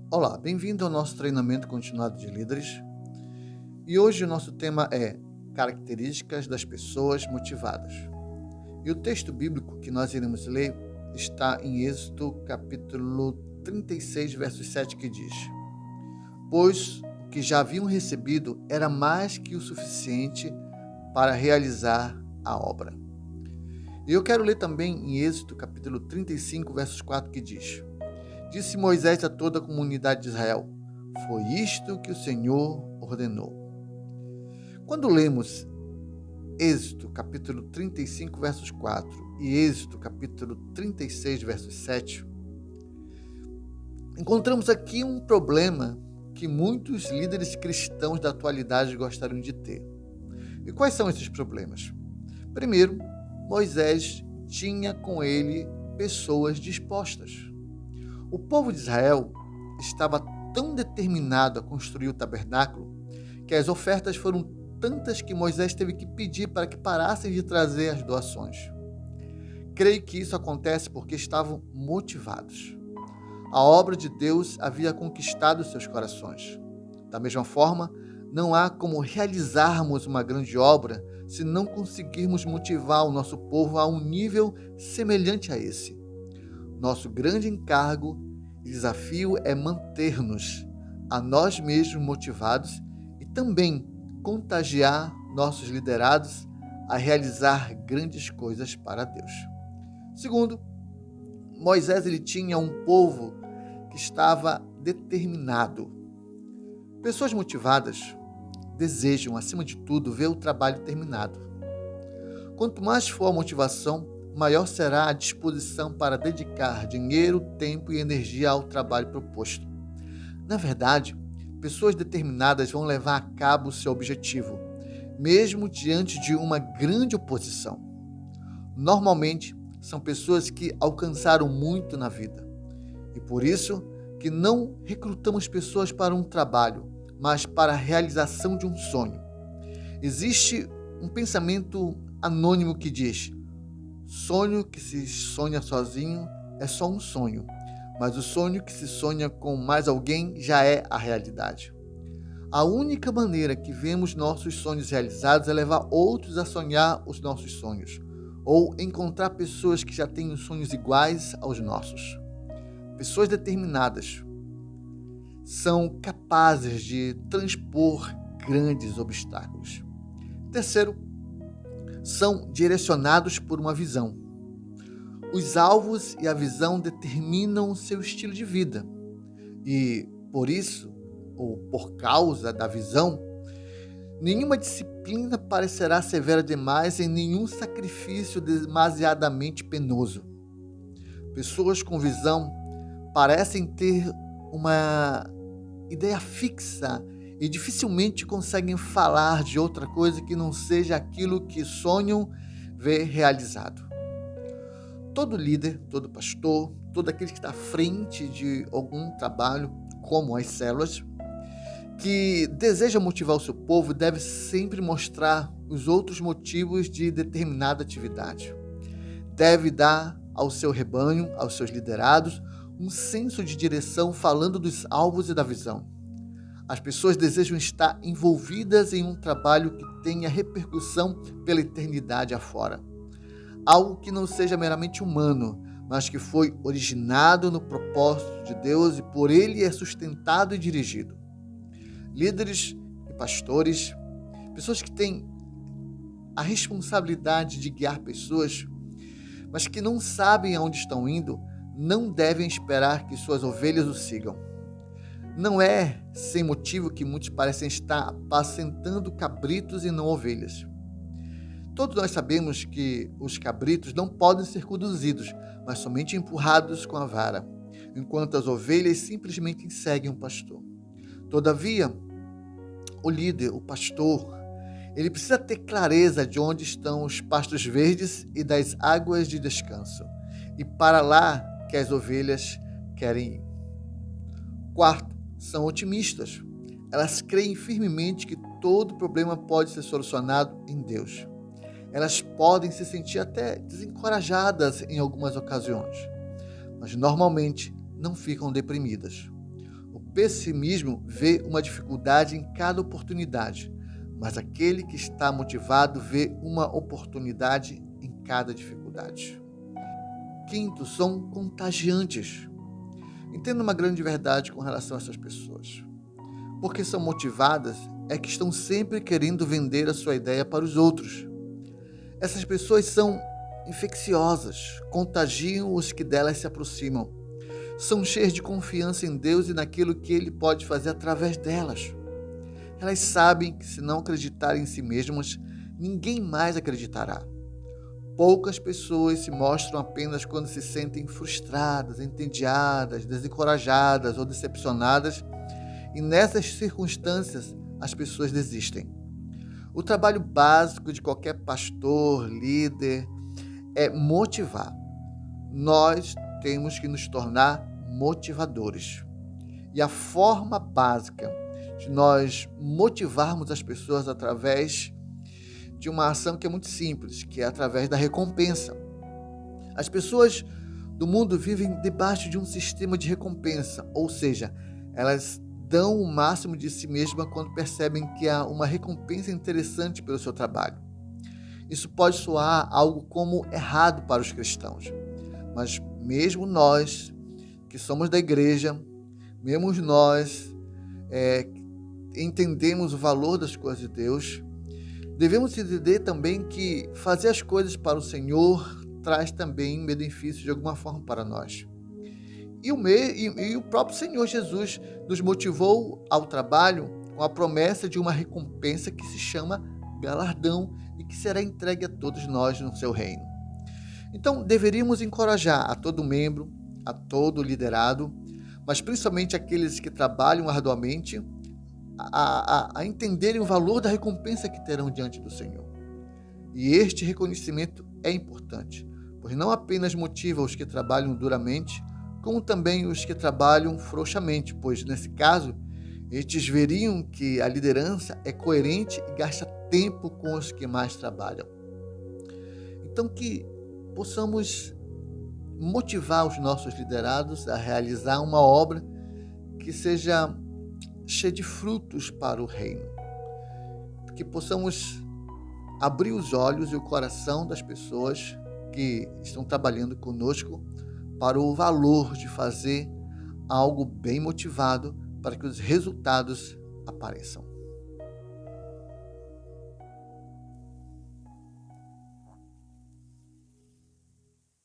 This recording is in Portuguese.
Olá, bem-vindo ao nosso treinamento continuado de líderes. E hoje o nosso tema é características das pessoas motivadas. E o texto bíblico que nós iremos ler está em Êxodo capítulo 36, verso 7, que diz: Pois o que já haviam recebido era mais que o suficiente para realizar a obra. E eu quero ler também em Êxodo capítulo 35, verso 4, que diz: Disse Moisés a toda a comunidade de Israel: Foi isto que o Senhor ordenou. Quando lemos Êxodo capítulo 35, versos 4 e Êxodo capítulo 36, versos 7, encontramos aqui um problema que muitos líderes cristãos da atualidade gostariam de ter. E quais são esses problemas? Primeiro, Moisés tinha com ele pessoas dispostas. O povo de Israel estava tão determinado a construir o tabernáculo que as ofertas foram tantas que Moisés teve que pedir para que parassem de trazer as doações. Creio que isso acontece porque estavam motivados. A obra de Deus havia conquistado seus corações. Da mesma forma, não há como realizarmos uma grande obra se não conseguirmos motivar o nosso povo a um nível semelhante a esse. Nosso grande encargo e desafio é manter-nos a nós mesmos motivados e também contagiar nossos liderados a realizar grandes coisas para Deus. Segundo, Moisés tinha um povo que estava determinado. Pessoas motivadas desejam, acima de tudo, ver o trabalho terminado. Quanto mais for a motivação, maior será a disposição para dedicar dinheiro, tempo e energia ao trabalho proposto. Na verdade, pessoas determinadas vão levar a cabo o seu objetivo, mesmo diante de uma grande oposição. Normalmente, são pessoas que alcançaram muito na vida. E por isso que não recrutamos pessoas para um trabalho, mas para a realização de um sonho. Existe um pensamento anônimo que diz: sonho que se sonha sozinho é só um sonho, mas o sonho que se sonha com mais alguém já é a realidade. A única maneira que vemos nossos sonhos realizados é levar outros a sonhar os nossos sonhos, ou encontrar pessoas que já têm sonhos iguais aos nossos. Pessoas determinadas são capazes de transpor grandes obstáculos. Terceiro, são direcionados por uma visão. Os alvos e a visão determinam o seu estilo de vida. E por isso, ou por causa da visão, nenhuma disciplina parecerá severa demais e nenhum sacrifício demasiadamente penoso. Pessoas com visão parecem ter uma ideia fixa e dificilmente conseguem falar de outra coisa que não seja aquilo que sonham ver realizado. Todo líder, todo pastor, todo aquele que está à frente de algum trabalho, como as células, que deseja motivar o seu povo, deve sempre mostrar os outros motivos de determinada atividade. Deve dar ao seu rebanho, aos seus liderados, um senso de direção falando dos alvos e da visão. As pessoas desejam estar envolvidas em um trabalho que tenha repercussão pela eternidade afora. Algo que não seja meramente humano, mas que foi originado no propósito de Deus e por Ele é sustentado e dirigido. Líderes e pastores, pessoas que têm a responsabilidade de guiar pessoas, mas que não sabem aonde estão indo, não devem esperar que suas ovelhas o sigam. Não é sem motivo que muitos parecem estar apacentando cabritos e não ovelhas. Todos nós sabemos que os cabritos não podem ser conduzidos, mas somente empurrados com a vara, enquanto as ovelhas simplesmente seguem o pastor. Todavia, o líder, o pastor, ele precisa ter clareza de onde estão os pastos verdes e das águas de descanso, e para lá que as ovelhas querem ir. Quarto, são otimistas. Elas creem firmemente que todo problema pode ser solucionado em Deus. Elas podem se sentir até desencorajadas em algumas ocasiões, mas normalmente não ficam deprimidas. O pessimismo vê uma dificuldade em cada oportunidade, mas aquele que está motivado vê uma oportunidade em cada dificuldade. Quinto, são contagiantes. Entendo uma grande verdade com relação a essas pessoas. Porque são motivadas, é que estão sempre querendo vender a sua ideia para os outros. Essas pessoas são infecciosas, contagiam os que delas se aproximam. São cheias de confiança em Deus e naquilo que Ele pode fazer através delas. Elas sabem que se não acreditarem em si mesmas, ninguém mais acreditará. Poucas pessoas se mostram apenas quando se sentem frustradas, entediadas, desencorajadas ou decepcionadas, e nessas circunstâncias as pessoas desistem. O trabalho básico de qualquer pastor, líder, é motivar. Nós temos que nos tornar motivadores. E a forma básica de nós motivarmos as pessoas através de uma ação que é muito simples, que é através da recompensa. As pessoas do mundo vivem debaixo de um sistema de recompensa, ou seja, elas dão o máximo de si mesmas quando percebem que há uma recompensa interessante pelo seu trabalho. Isso pode soar algo como errado para os cristãos, mas mesmo nós que somos da igreja, mesmo nós entendemos o valor das coisas de Deus, devemos entender também que fazer as coisas para o Senhor traz também benefício de alguma forma para nós. E o próprio Senhor Jesus nos motivou ao trabalho com a promessa de uma recompensa que se chama galardão e que será entregue a todos nós no seu reino. Então, deveríamos encorajar a todo membro, a todo liderado, mas principalmente aqueles que trabalham arduamente, a entenderem o valor da recompensa que terão diante do Senhor. E este reconhecimento é importante, pois não apenas motiva os que trabalham duramente, como também os que trabalham frouxamente, pois, nesse caso, estes veriam que a liderança é coerente e gasta tempo com os que mais trabalham. Então, que possamos motivar os nossos liderados a realizar uma obra que seja cheia de frutos para o reino. Que possamos abrir os olhos e o coração das pessoas que estão trabalhando conosco para o valor de fazer algo bem motivado para que os resultados apareçam.